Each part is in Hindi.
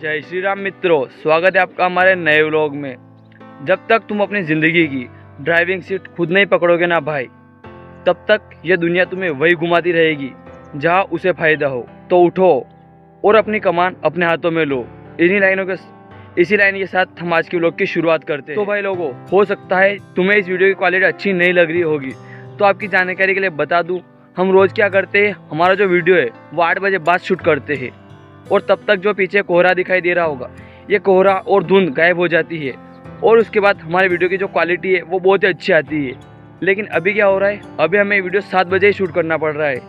जय श्री राम मित्रों, स्वागत है आपका हमारे नए व्लॉग में। जब तक तुम अपनी ज़िंदगी की ड्राइविंग सीट खुद नहीं पकड़ोगे ना भाई, तब तक ये दुनिया तुम्हें वही घुमाती रहेगी जहाँ उसे फ़ायदा हो। तो उठो और अपनी कमान अपने हाथों में लो। इसी लाइन के साथ हम आज के व्लॉग की शुरुआत करते हैं। तो भाई लोगों, हो सकता है तुम्हें इस वीडियो की क्वालिटी अच्छी नहीं लग रही होगी, तो आपकी जानकारी के लिए बता दूँ, हम रोज़ क्या करते हैं, हमारा जो वीडियो है वो 8 बजे बाद शूट करते हैं और तब तक जो पीछे कोहरा दिखाई दे रहा होगा, ये कोहरा और धुंध गायब हो जाती है और उसके बाद हमारे वीडियो की जो क्वालिटी है वो बहुत ही अच्छी आती है। लेकिन अभी क्या हो रहा है, अभी हमें वीडियो 7 बजे ही शूट करना पड़ रहा है।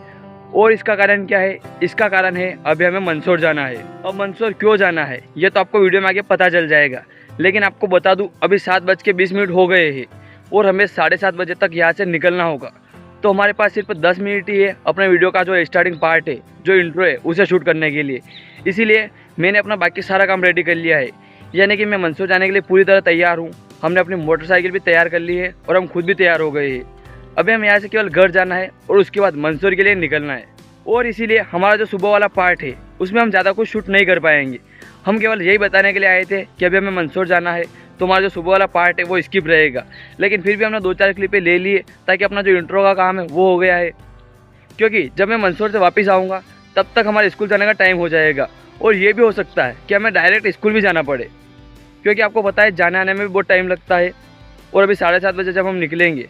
और इसका कारण क्या है? इसका कारण है अभी हमें मंदसौर जाना है। अब मंदसौर क्यों जाना है ये तो आपको वीडियो में आगे पता चल जाएगा, लेकिन आपको बता दूँ अभी 7:20 हो गए हैं और हमें 7:30 बजे तक यहाँ से निकलना होगा। तो हमारे पास सिर्फ 10 मिनट ही है अपने वीडियो का जो स्टार्टिंग पार्ट है, जो इंट्रो है, उसे शूट करने के लिए। इसीलिए मैंने अपना बाकी सारा काम रेडी कर लिया है, यानी कि मैं मंदसौर जाने के लिए पूरी तरह तैयार हूँ। हमने अपनी मोटरसाइकिल भी तैयार कर ली है और हम खुद भी तैयार हो गए हैं। अभी हम यहाँ से केवल घर जाना है और उसके बाद मंदसौर के लिए निकलना है। और इसीलिए हमारा जो सुबह वाला पार्ट है उसमें हम ज़्यादा कुछ शूट नहीं कर पाएंगे। हम केवल यही बताने के लिए आए थे कि अभी हमें मंदसौर जाना है, तो हमारा जो सुबह वाला पार्ट है वो स्किप रहेगा। लेकिन फिर भी हमने 2-4 क्लिपें ले लिए ताकि अपना जो इंट्रो का काम है वो हो गया है। क्योंकि जब मैं मंदसौर से वापस आऊँगा तब तक हमारे स्कूल जाने का टाइम हो जाएगा और ये भी हो सकता है कि हमें डायरेक्ट स्कूल भी जाना पड़े, क्योंकि आपको पता है जाने आने में भी बहुत टाइम लगता है। और अभी 7:30 बजे जब हम निकलेंगे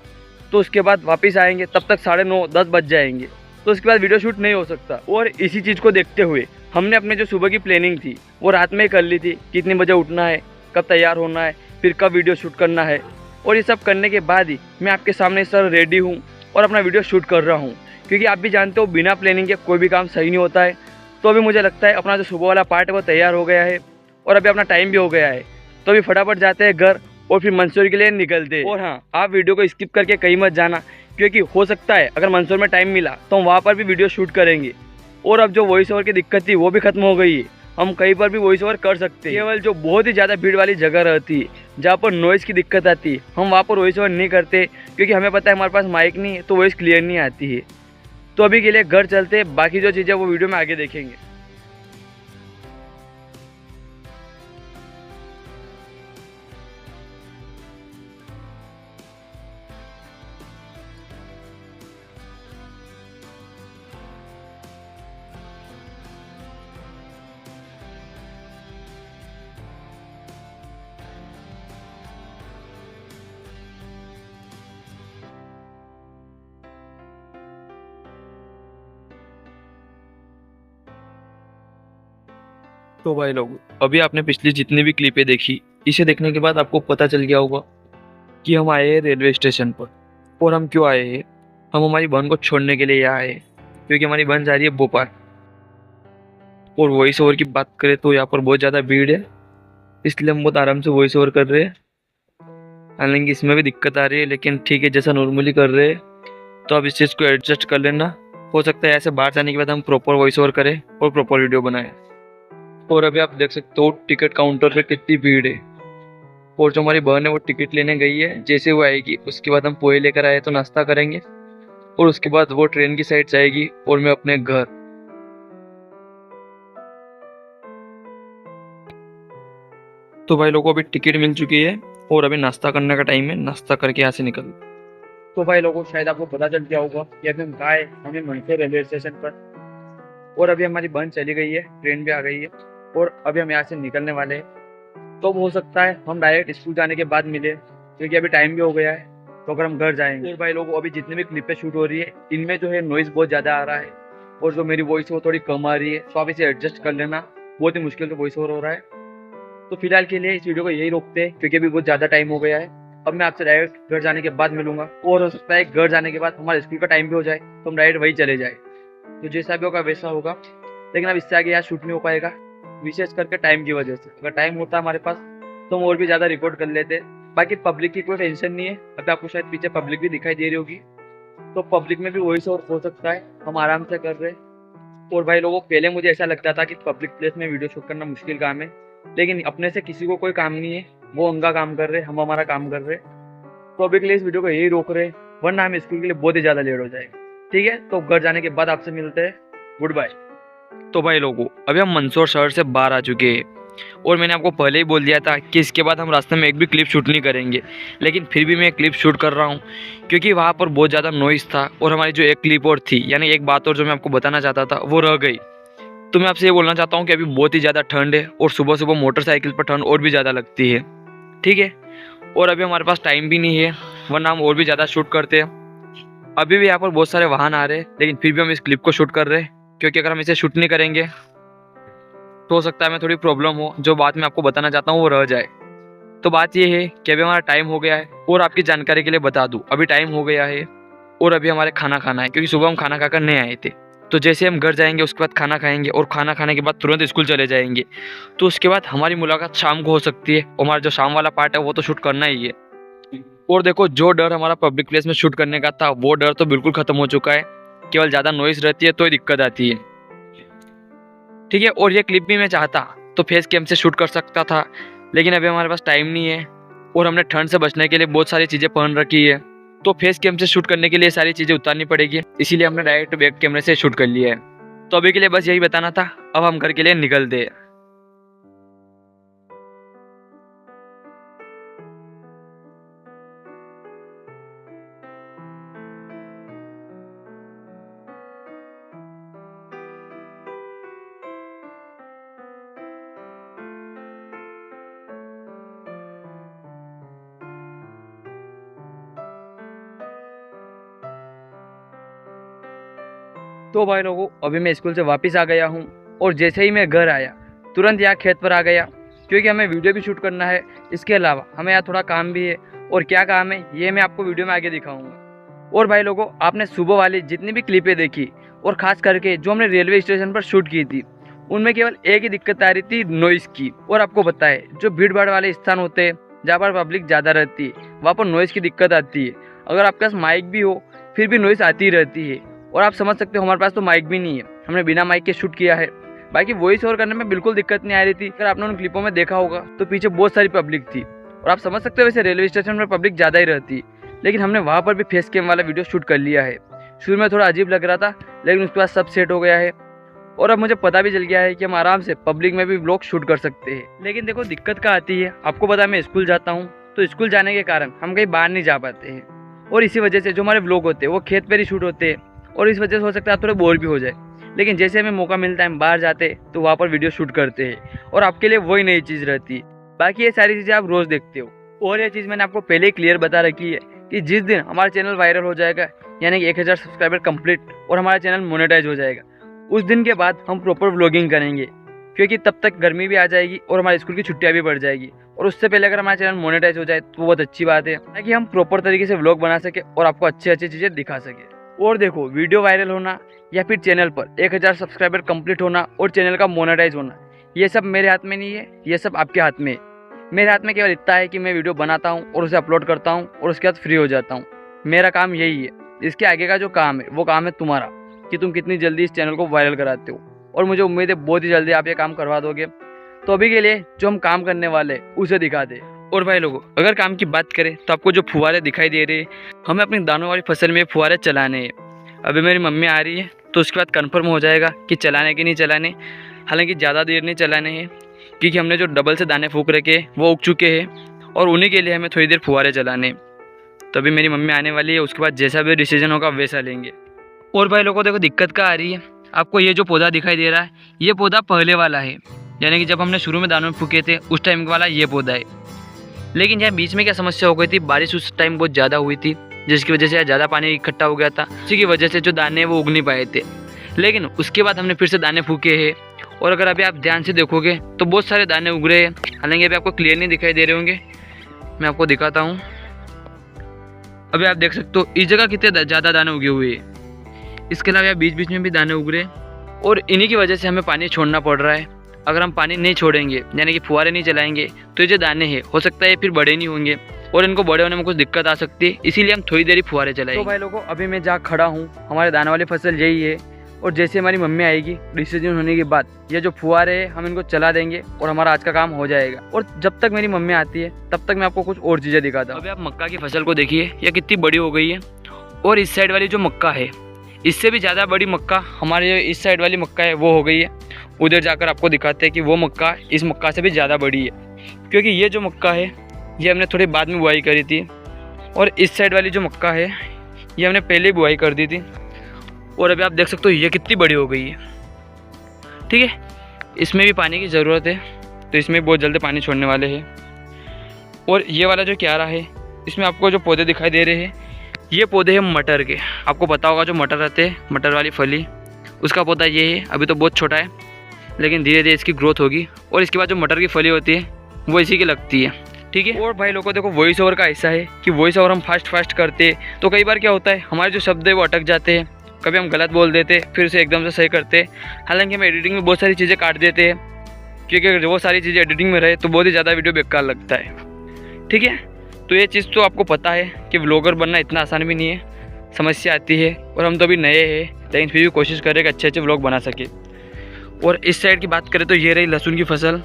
तो उसके बाद वापस आएंगे तब तक 9:30-10 बज जाएंगे, तो उसके बाद वीडियो शूट नहीं हो सकता। और इसी चीज़ को देखते हुए हमने अपने जो सुबह की प्लानिंग थी वो रात में ही कर ली थी, कितने बजे उठना है, कब तैयार होना है, फिर कब वीडियो शूट करना है। और ये सब करने के बाद ही मैं आपके सामने सर रेडी हूँ और अपना वीडियो शूट कर रहा हूँ, क्योंकि आप भी जानते हो बिना प्लानिंग के कोई भी काम सही नहीं होता है। तो अभी मुझे लगता है अपना जो सुबह वाला पार्ट है वो तैयार हो गया है और अभी अपना टाइम भी हो गया है। तो अभी फटाफट जाते हैं घर और फिर मंदसौर के लिए निकलते हैं। और हाँ, आप वीडियो को स्किप करके कहीं मत जाना, क्योंकि हो सकता है अगर मंदसौर में टाइम मिला तो हम वहाँ पर भी वीडियो शूट करेंगे। और अब जो वॉइस ओवर की दिक्कत थी वो भी खत्म हो गई है, हम कहीं पर भी वॉइस ओवर कर सकते हैं। केवल जो बहुत ही ज़्यादा भीड़ वाली जगह रहती है, जहाँ पर नॉइज़ की दिक्कत आती है, हम वहाँ पर वॉइस ओवर नहीं करते, क्योंकि हमें पता है हमारे पास माइक नहीं है तो वॉइस क्लियर नहीं आती है। तो अभी के लिए घर चलते हैं, बाकी जो चीज़ें वो वीडियो में आगे देखेंगे। तो भाई लोग, अभी आपने पिछली जितनी भी क्लिपें देखी, इसे देखने के बाद आपको पता चल गया होगा कि हम आए हैं रेलवे स्टेशन पर। और हम क्यों आए हैं? हम हमारी बहन को छोड़ने के लिए यहाँ आए हैं, क्योंकि हमारी बहन जा रही है भोपाल। और वॉइस ओवर की बात करें तो यहाँ पर बहुत ज़्यादा भीड़ है, इसलिए हम बहुत आराम से वॉइस ओवर कर रहे हैं। हालांकि इसमें भी दिक्कत आ रही है, लेकिन ठीक है, जैसा नॉर्मली कर रहे हैं तो आप इस चीज़ को एडजस्ट कर लेना। हो सकता है ऐसे बाहर जाने के बाद हम प्रॉपर वॉइस ओवर करें और प्रॉपर वीडियो बनाएं। और अभी आप देख सकते हो टिकट काउंटर पे कितनी भीड़ है। और जो हमारी बहन है वो टिकट लेने गई है, जैसे वो आएगी उसके बाद हम पोहे लेकर आए तो नाश्ता करेंगे और उसके बाद वो ट्रेन की साइड जाएगी और मैं अपने घर। तो भाई लोगों, अभी टिकट मिल चुकी है और अभी नाश्ता करने का टाइम है, नाश्ता करके यहाँ से निकल। तो भाई लोगों, शायद आपको पता चल गया होगा कि अभी हम गए हमें मंदसौर रेलवे स्टेशन पर, और अभी हमारी बहन चली गई है, ट्रेन भी आ गई है और अभी हम यहाँ से निकलने वाले हैं। तो हो सकता है हम डायरेक्ट स्कूल जाने के बाद मिले, क्योंकि अभी टाइम भी हो गया है। तो अगर हम घर जाएंगे, तो भाई लोगों, अभी जितनी भी क्लिपें शूट हो रही है इनमें जो है नॉइज़ बहुत ज़्यादा आ रहा है और जो मेरी वॉइस है वो थोड़ी कम आ रही है, तो आप इसे एडजस्ट कर लेना। बहुत ही मुश्किल से वॉइस ओवर हो रहा है। तो फिलहाल के लिए इस वीडियो को यही रोकते हैं, क्योंकि अभी बहुत ज़्यादा टाइम हो गया है। अब मैं आपसे डायरेक्ट घर जाने के बाद मिलूंगा, और हो सकता है घर जाने के बाद हमारे स्कूल का टाइम भी हो जाए तो हम डायरेक्ट वही चले जाए। तो जैसा भी होगा वैसा होगा, लेकिन अब इससे आगे यहाँ शूट नहीं हो पाएगा, विशेष करके टाइम की वजह से। अगर टाइम होता हमारे पास तो हम और भी ज़्यादा रिकॉर्ड कर लेते। बाकी पब्लिक की कोई टेंशन नहीं है, अभी आपको शायद पीछे पब्लिक भी दिखाई दे रही होगी, तो पब्लिक में भी वॉइस ओवर हो सकता है, हम आराम से कर रहे हैं। और भाई लोगों, पहले मुझे ऐसा लगता था कि पब्लिक प्लेस में वीडियो शूट करना मुश्किल काम है, लेकिन अपने से किसी को कोई काम नहीं है, वो उनका काम कर रहे, हम हमारा काम कर रहे। तो अभी के लिए इस वीडियो को यही रोक रहे, वरना हम स्कूल के लिए बहुत ही ज़्यादा लेट हो जाएगा। ठीक है, तो घर जाने के बाद आपसे मिलते हैं। Good bye. तो भाई लोगों, अभी हम मंदसौर शहर से बाहर आ चुके हैं और मैंने आपको पहले ही बोल दिया था कि इसके बाद हम रास्ते में एक भी क्लिप शूट नहीं करेंगे, लेकिन फिर भी मैं क्लिप शूट कर रहा हूँ क्योंकि वहाँ पर बहुत ज़्यादा नॉइज़ था और हमारी जो एक क्लिप और थी, यानी एक बात और जो मैं आपको बताना चाहता था वो रह गई। तो मैं आपसे ये बोलना चाहता हूँ कि अभी बहुत ही ज़्यादा ठंड है और सुबह सुबह मोटरसाइकिल पर ठंड और भी ज़्यादा लगती है, ठीक है। और अभी हमारे पास टाइम भी नहीं है, वरना हम और भी ज़्यादा शूट करते हैं। अभी भी यहाँ पर बहुत सारे वाहन आ रहे हैं, लेकिन फिर भी हम इस क्लिप को शूट कर रहे हैं क्योंकि अगर हम इसे शूट नहीं करेंगे तो हो सकता है हमें थोड़ी प्रॉब्लम हो, जो बात मैं आपको बताना चाहता हूँ वो रह जाए। तो बात ये है कि अभी हमारा टाइम हो गया है, और आपकी जानकारी के लिए बता दूँ अभी टाइम हो गया है और अभी हमारे खाना खाना है, क्योंकि सुबह हम खाना खाकर नहीं आए थे। तो जैसे हम घर जाएंगे उसके बाद खाना खाएंगे और खाना खाने के बाद तुरंत स्कूल चले जाएंगे, तो उसके बाद हमारी मुलाकात शाम को हो सकती है। और हमारा जो शाम वाला पार्ट है वो तो शूट करना ही है। और देखो, जो डर हमारा पब्लिक प्लेस में शूट करने का था वो डर तो बिल्कुल ख़त्म हो चुका है। केवल ज़्यादा नॉइज़ रहती है तो ही दिक्कत आती है, ठीक है। और ये क्लिप भी मैं चाहता तो फेस कैम से शूट कर सकता था, लेकिन अभी हमारे पास टाइम नहीं है और हमने ठंड से बचने के लिए बहुत सारी चीज़ें पहन रखी है, तो फेस कैम से शूट करने के लिए सारी चीज़ें उतारनी पड़ेगी, इसीलिए हमने डायरेक्ट बैक कैमरे से शूट कर लिया है। तो अभी के लिए बस यही बताना था, अब हम घर के लिए निकलते हैं। तो भाई लोगों, अभी मैं स्कूल से वापस आ गया हूँ और जैसे ही मैं घर आया तुरंत यहाँ खेत पर आ गया, क्योंकि हमें वीडियो भी शूट करना है। इसके अलावा हमें यहाँ थोड़ा काम भी है, और क्या काम है ये मैं आपको वीडियो में आगे दिखाऊंगा। और भाई लोगों, आपने सुबह वाली जितनी भी क्लिपें देखी और ख़ास करके जो हमने रेलवे स्टेशन पर शूट की थी, उनमें केवल एक ही दिक्कत आ रही थी, नॉइज़ की। और आपको पता है, जो भीड़ भाड़ वाले स्थान होते हैं जहाँ पर पब्लिक ज़्यादा रहती है वहाँ पर नॉइज़ की दिक्कत आती है। अगर आपके पास माइक भी हो फिर भी नॉइज़ आती रहती है। और आप समझ सकते हो हमारे पास तो माइक भी नहीं है, हमने बिना माइक के शूट किया है। बाकी वॉइस ओवर करने में बिल्कुल दिक्कत नहीं आ रही थी। अगर आपने उन क्लिपों में देखा होगा तो पीछे बहुत सारी पब्लिक थी, और आप समझ सकते हो वैसे रेलवे स्टेशन पर पब्लिक ज़्यादा ही रहती है, लेकिन हमने वहाँ पर भी फेस कैम वाला वीडियो शूट कर लिया है। शुरू में थोड़ा अजीब लग रहा था, लेकिन उसके बाद सब सेट हो गया है, और अब मुझे पता भी चल गया है कि हम आराम से पब्लिक में भी व्लॉग शूट कर सकते हैं। लेकिन देखो, दिक्कत क्या आती है, आपको पता है मैं स्कूल जाता हूँ, तो स्कूल जाने के कारण हम कहीं बाहर नहीं जा पाते हैं, और इसी वजह से जो हमारे व्लॉग होते हैं वो खेत पर ही शूट होते हैं, और इस वजह से हो सकता है आप थोड़े बोर भी हो जाए। लेकिन जैसे हमें मौका मिलता है हम बाहर जाते तो वहाँ पर वीडियो शूट करते हैं, और आपके लिए वही नई चीज़ रहती है। बाकी ये सारी चीज़ें आप रोज़ देखते हो, और ये चीज़ मैंने आपको पहले ही क्लियर बता रखी है कि जिस दिन हमारा चैनल वायरल हो जाएगा, यानी कि 1000 सब्सक्राइबर कंप्लीट और हमारा चैनल मोनेटाइज हो जाएगा, उस दिन के बाद हम प्रॉपर व्लॉगिंग करेंगे, क्योंकि तब तक गर्मी भी आ जाएगी और हमारे स्कूल की छुट्टियाँ भी बढ़ जाएगी। और उससे पहले अगर हमारा चैनल मोनेटाइज हो जाए तो बहुत अच्छी बात है, ताकि हम प्रॉपर तरीके से व्लॉग बना सके और आपको अच्छी अच्छी चीज़ें दिखा सके। और देखो, वीडियो वायरल होना या फिर चैनल पर 1000 सब्सक्राइबर कंप्लीट होना और चैनल का मोनेटाइज होना, ये सब मेरे हाथ में नहीं है, ये सब आपके हाथ में है। मेरे हाथ में केवल इतना है कि मैं वीडियो बनाता हूँ और उसे अपलोड करता हूँ और उसके बाद फ्री हो जाता हूँ। मेरा काम यही है। इसके आगे का जो काम है वो काम है तुम्हारा, कि तुम कितनी जल्दी इस चैनल को वायरल कराते हो, और मुझे उम्मीद है बहुत ही जल्दी आप ये काम करवा दोगे। तो अभी के लिए जो हम काम करने वाले हैं उसे दिखा दे। और भाई लोगों, अगर काम की बात करें तो आपको जो फुहारे दिखाई दे रहे हैं, हमें अपनी दानों वाली फसल में फुहारे चलाने हैं। अभी मेरी मम्मी आ रही है तो उसके बाद कंफर्म हो जाएगा कि चलाने कि नहीं चलाने। हालांकि ज़्यादा देर नहीं चलाने हैं, क्योंकि हमने जो डबल से दाने फूक रखे वो उग चुके हैं, और उन्हीं के लिए हमें थोड़ी देर फुहारे चलाने। तो अभी मेरी मम्मी आने वाली है, उसके बाद जैसा भी डिसीजन होगा वैसा लेंगे। और भाई लोगों, देखो दिक्कत क्या आ रही है, आपको ये जो पौधा दिखाई दे रहा है ये पौधा पहले वाला है, यानी कि जब हमने शुरू में दानों में फूके थे उस टाइम वाला ये पौधा है। लेकिन यहाँ बीच में क्या समस्या हो गई थी, बारिश उस टाइम बहुत ज़्यादा हुई थी, जिसकी वजह से यहाँ ज़्यादा पानी इकट्ठा हो गया था, इसी की वजह से जो दाने वो उग नहीं पाए थे। लेकिन उसके बाद हमने फिर से दाने फूके हैं, और अगर अभी आप ध्यान से देखोगे तो बहुत सारे दाने उग रहे हैं। हालांकि अभी आपको क्लियर नहीं दिखाई दे रहे होंगे, मैं आपको दिखाता हूँ। अभी आप देख सकते हो इस जगह कितने ज़्यादा दाने उगे हुए हैं। इसके अलावा बीच बीच में भी दाने उग रहे हैं, और इन्हीं की वजह से हमें पानी छोड़ना पड़ रहा है। अगर हम पानी नहीं छोड़ेंगे, यानी कि फुहारे नहीं चलाएंगे, तो ये जो दाने हैं हो सकता है फिर बड़े नहीं होंगे, और इनको बड़े होने में कुछ दिक्कत आ सकती है, इसीलिए हम थोड़ी देर ही फुहारे चलाएंगे। तो भाई लोगों, अभी मैं जहाँ खड़ा हूँ हमारे दाने वाली फसल यही है, और जैसे हमारी मम्मी आएगी डिसीजन होने के बाद ये जो फुहारे हैं हम इनको चला देंगे और हमारा आज का काम हो जाएगा। और जब तक मेरी मम्मी आती है तब तक मैं आपको कुछ और चीज़ें दिखाता हूँ। अभी आप मक्का की फसल को देखिए, यह कितनी बड़ी हो गई है, और इस साइड वाली जो मक्का है इससे भी ज़्यादा बड़ी मक्का हमारे इस साइड वाली मक्का है वो हो गई है। उधर जाकर आपको दिखाते हैं कि वो मक्का इस मक्का से भी ज़्यादा बड़ी है, क्योंकि ये जो मक्का है ये हमने थोड़ी बाद में बुआई करी थी, और इस साइड वाली जो मक्का है ये हमने पहले ही बुआई कर दी थी। और अभी आप देख सकते हो ये कितनी बड़ी हो गई है। ठीक है, इसमें भी पानी की ज़रूरत है, तो इसमें बहुत जल्दी पानी छोड़ने वाले हैं। और ये वाला जो क्यारा है इसमें आपको जो पौधे दिखाई दे रहे हैं ये पौधे हैं मटर के। आपको पता होगा जो मटर रहते हैं, मटर वाली फली, उसका पौधा ये है। अभी तो बहुत छोटा है, लेकिन धीरे धीरे इसकी ग्रोथ होगी, और इसके बाद जो मटर की फली होती है वो इसी की लगती है। ठीक है। और भाई लोगों देखो, वॉइस ओवर का ऐसा है कि वॉइस ओवर हम फास्ट करते तो कई बार क्या होता है हमारे जो शब्द है वो अटक जाते हैं, कभी हम गलत बोल देते फिर उसे एकदम से सही करते। हालांकि हम एडिटिंग में बहुत सारी चीज़ें काट देते हैं, क्योंकि अगर वो सारी चीज़ें एडिटिंग में रहे तो बहुत ही ज़्यादा वीडियो बेकार लगता है। ठीक है, तो ये चीज़ तो आपको पता है कि व्लॉगर बनना इतना आसान भी नहीं है, समस्या आती है, और हम तो अभी नए हैं, लेकिन फिर भी कोशिश करें कि अच्छे अच्छे व्लॉग बना सके। और इस साइड की बात करें तो ये रही लहसुन की फसल।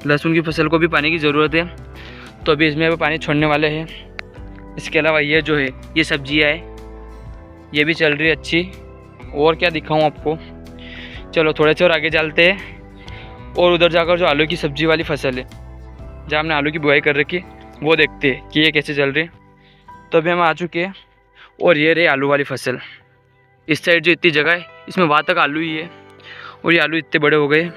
लहसुन की फसल को भी पानी की ज़रूरत है, तो अभी इसमें भी पानी छोड़ने वाले हैं। इसके अलावा ये जो है ये सब्जियाँ है, ये भी चल रही है अच्छी। और क्या दिखाऊँ आपको, चलो थोड़े से और आगे चलते हैं, और उधर जाकर जो आलू की सब्जी वाली फसल है जहाँ हमने आलू की बुआई कर रखी वो देखते हैं कि ये कैसे चल रही है। तो अभी हम आ चुके हैं, और ये रही आलू वाली फसल। इस साइड जो इतनी जगह है इसमें वहाँ तक आलू ही है, और ये आलू इतने बड़े हो गए।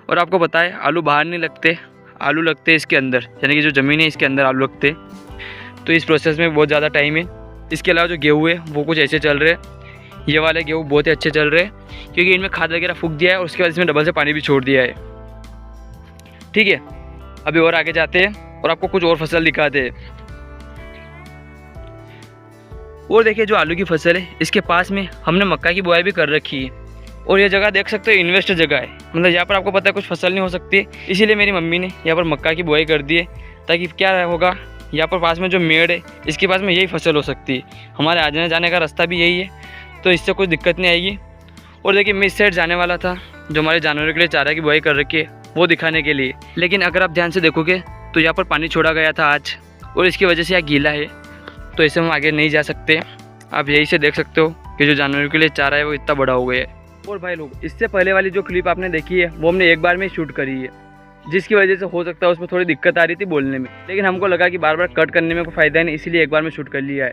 और आपको पता है आलू बाहर नहीं लगते, आलू लगते हैं इसके अंदर, यानी कि जो ज़मीन है इसके अंदर आलू लगते हैं। तो इस प्रोसेस में बहुत ज़्यादा टाइम है। इसके अलावा जो गेहूँ है वो कुछ ऐसे चल रहे हैं। ये वाले गेहूँ बहुत ही अच्छे चल रहे हैं, क्योंकि इनमें खाद वगैरह फूंक दिया है, और उसके बाद इसमें डबल से पानी भी छोड़ दिया है। ठीक है, अभी और आगे जाते हैं और आपको कुछ और फसल दिखाते हैं। और देखिए जो आलू की फसल है इसके पास में हमने मक्का की बुआई भी कर रखी है, और ये जगह देख सकते हो इन्वेस्ट जगह है, मतलब यहाँ पर आपको पता है कुछ फसल नहीं हो सकती, इसीलिए मेरी मम्मी ने यहाँ पर मक्का की बुआई कर दी है, ताकि क्या होगा यहाँ पर पास में जो मेड़ है इसके पास में यही फसल हो सकती है। हमारे आने जाने का रास्ता भी यही है, तो इससे कुछ दिक्कत नहीं आएगी। और देखिए मैं इस साइड जाने वाला था, जो हमारे जानवरों के लिए चारा की बुआई कर रखी है वो दिखाने के लिए, लेकिन अगर आप ध्यान से देखोगे तो यहाँ पर पानी छोड़ा गया था आज, और इसकी वजह से यहाँ गीला है, तो इससे हम आगे नहीं जा सकते। आप यही से देख सकते हो कि जो जानवरों के लिए चारा है वो इतना बड़ा हो गया है। और भाई लोग, इससे पहले वाली जो क्लिप आपने देखी है वो हमने एक बार में शूट करी है, जिसकी वजह से हो सकता है उसमें थोड़ी दिक्कत आ रही थी बोलने में, लेकिन हमको लगा कि बार बार कट करने में कोई फ़ायदा नहीं, इसीलिए एक बार में शूट कर लिया है।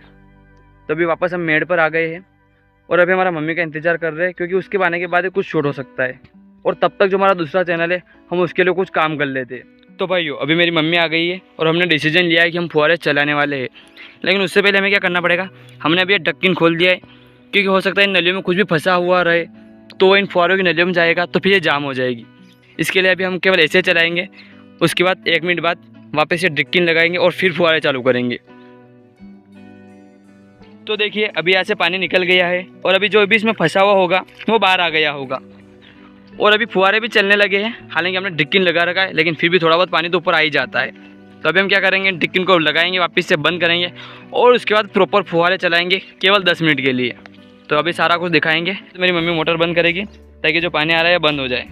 तो अभी वापस हम मेड़ पर आ गए हैं, और अभी हमारा मम्मी का इंतज़ार कर रहे हैं, क्योंकि उसके आने के बाद ही कुछ शूट हो सकता है, और तब तक जो हमारा दूसरा चैनल है हम उसके लिए कुछ काम कर लेते हैं। तो भाइयों अभी मेरी मम्मी आ गई है, और हमने डिसीजन लिया है कि हम फुहारे चलाने वाले हैं, लेकिन उससे पहले हमें क्या करना पड़ेगा, हमने अभी ढक्कन खोल दिया है, क्योंकि हो सकता है इन नलियों में कुछ भी फंसा हुआ रहे, तो इन फुहारों की नलियों में जाएगा तो फिर ये जाम हो जाएगी। इसके लिए अभी हम केवल ऐसे चलाएंगे, उसके बाद 1 मिनट बाद वापस से ढक्कन लगाएंगे और फिर फुहारे चालू करेंगे। तो देखिए अभी यहाँ से पानी निकल गया है, और अभी जो भी इसमें फंसा हुआ होगा वो बाहर आ गया होगा, और अभी फुहारे भी चलने लगे हैं। हालांकि हमने ढक्कन लगा रखा है, लेकिन फिर भी थोड़ा बहुत पानी तो ऊपर आ ही जाता है। तो अभी हम क्या करेंगे, ढक्कन को लगाएंगे, वापस से बंद करेंगे, और उसके बाद प्रॉपर फुहारे चलाएंगे केवल 10 मिनट के लिए। तो अभी सारा कुछ दिखाएंगे। तो मेरी मम्मी मोटर बंद करेगी ताकि जो पानी आ रहा है बंद हो जाए।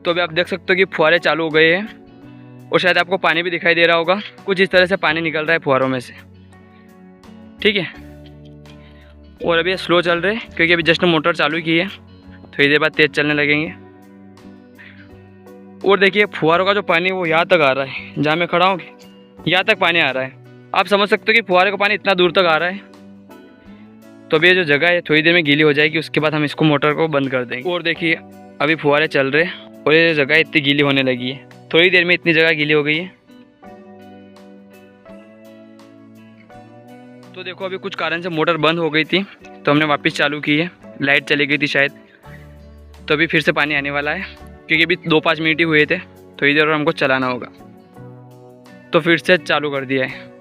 तो अभी आप देख सकते हो कि फुहारे चालू हो गए हैं, और शायद आपको पानी भी दिखाई दे रहा होगा, कुछ इस तरह से पानी निकल रहा है फुहारों में से। ठीक है, और अभी स्लो चल रहे हैं क्योंकि अभी जस्ट मोटर चालू की है, थोड़ी देर बाद तेज़ चलने लगेंगे। और देखिए फुहारों का जो पानी वो यहाँ तक आ रहा है, जहाँ मैं खड़ा हूँ यहाँ तक पानी आ रहा है। आप समझ सकते हो कि फुहारे का पानी इतना दूर तक आ रहा है। तो अभी ये जो जगह है थोड़ी देर में गीली हो जाएगी, उसके बाद हम इसको मोटर को बंद कर देंगे। और देखिए अभी फुहारे चल रहे हैं, और ये जगह इतनी गीली होने लगी है, थोड़ी देर में इतनी जगह गीली हो गई है। तो देखो अभी कुछ कारण से मोटर बंद हो गई थी, तो हमने वापस चालू की है, लाइट चली गई थी शायद, तो अभी फिर से पानी आने वाला है, क्योंकि अभी 2-5 मिनट ही हुए थे, थोड़ी देर और हमको चलाना होगा। तो फिर से चालू कर दिया है।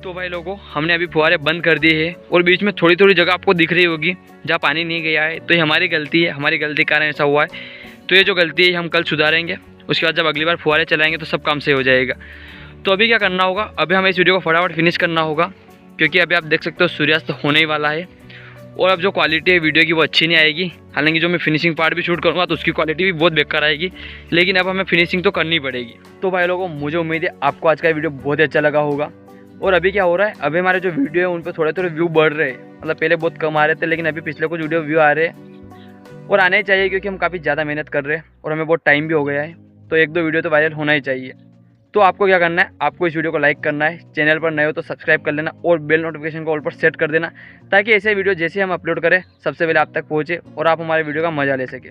तो भाई लोगों हमने अभी फुहारे बंद कर दिए हैं, और बीच में थोड़ी थोड़ी जगह आपको दिख रही होगी जहाँ पानी नहीं गया है, तो ये हमारी गलती है, हमारी गलती के कारण ऐसा हुआ है। तो ये जो गलती है हम कल सुधारेंगे, उसके बाद जब अगली बार फुहारे चलाएंगे तो सब काम सही हो जाएगा। तो अभी क्या करना होगा, अभी हमें इस वीडियो को फटाफट फिनिश करना होगा, क्योंकि अभी आप देख सकते हो सूर्यास्त होने ही वाला है, और अब जो क्वालिटी है वीडियो की वो अच्छी नहीं आएगी। हालांकि जो मैं फिनिशिंग पार्ट भी शूट करूँगा तो उसकी क्वालिटी भी बहुत बेकार आएगी, लेकिन अब हमें फिनिशिंग तो करनी पड़ेगी। तो भाई लोगों मुझे उम्मीद है आपको आज का वीडियो बहुत ही अच्छा लगा होगा। और अभी क्या हो रहा है, अभी हमारे जो वीडियो है उन पर थोड़े थोड़े व्यू बढ़ रहे हैं, मतलब पहले बहुत कम आ रहे थे, लेकिन अभी पिछले कुछ वीडियो व्यू आ रहे हैं, और आना ही चाहिए क्योंकि हम काफ़ी ज़्यादा मेहनत कर रहे हैं और हमें बहुत टाइम भी हो गया है, तो 1-2 वीडियो तो वायरल होना ही चाहिए। तो आपको क्या करना है, आपको इस वीडियो को लाइक करना है, चैनल पर नए हो तो सब्सक्राइब कर लेना और बेल नोटिफिकेशन को ऑल पर सेट कर देना, ताकि ऐसे वीडियो जैसे हम अपलोड करें सबसे पहले आप तक पहुँचे और आप हमारे वीडियो का मजा ले सके।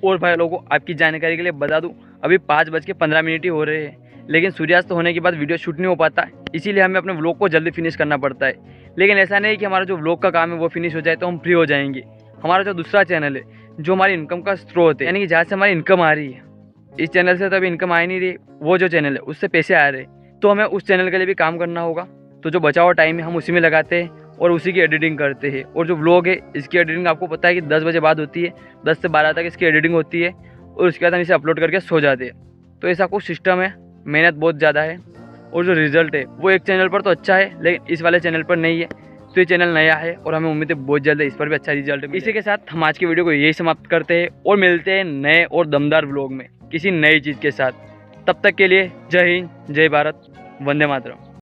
और भाई लोगों, आपकी जानकारी के लिए बता दूं, अभी 5:15 ही हो रहे हैं, लेकिन सूर्यास्त होने के बाद वीडियो शूट नहीं हो पाता, इसीलिए हमें अपने व्लॉग को जल्दी फिनिश करना पड़ता है। लेकिन ऐसा नहीं कि हमारा जो व्लॉग का काम है वो फिनिश हो जाए तो हम फ्री हो जाएंगे। हमारा जो दूसरा चैनल है, जो हमारी इनकम का स्रोत है, यानी कि जहाँ से हमारी इनकम आ रही है, इस चैनल से तो अभी इनकम आ ही नहीं रही, वो जो चैनल है उससे पैसे आ रहे हैं, तो हमें उस चैनल के लिए भी काम करना होगा। तो जो बचा हुआ टाइम है हम उसी में लगाते हैं और उसी की एडिटिंग करते हैं। और जो व्लॉग है इसकी एडिटिंग आपको पता है कि 10 बजे बाद होती है, 10 से 12 तक इसकी एडिटिंग होती है और उसके बाद हम इसे अपलोड करके सो जाते हैं। तो ऐसा कुछ सिस्टम है, मेहनत बहुत ज़्यादा है और जो रिजल्ट है वो एक चैनल पर तो अच्छा है, लेकिन इस वाले चैनल पर नहीं है। तो ये चैनल नया है और हमें उम्मीद है बहुत जल्द इस पर भी अच्छा रिजल्ट है। इसी के साथ हम आज की वीडियो को यही समाप्त करते हैं और मिलते हैं नए और दमदार व्लॉग में किसी नई चीज़ के साथ। तब तक के लिए जय हिंद, जय भारत, वंदे मातरम।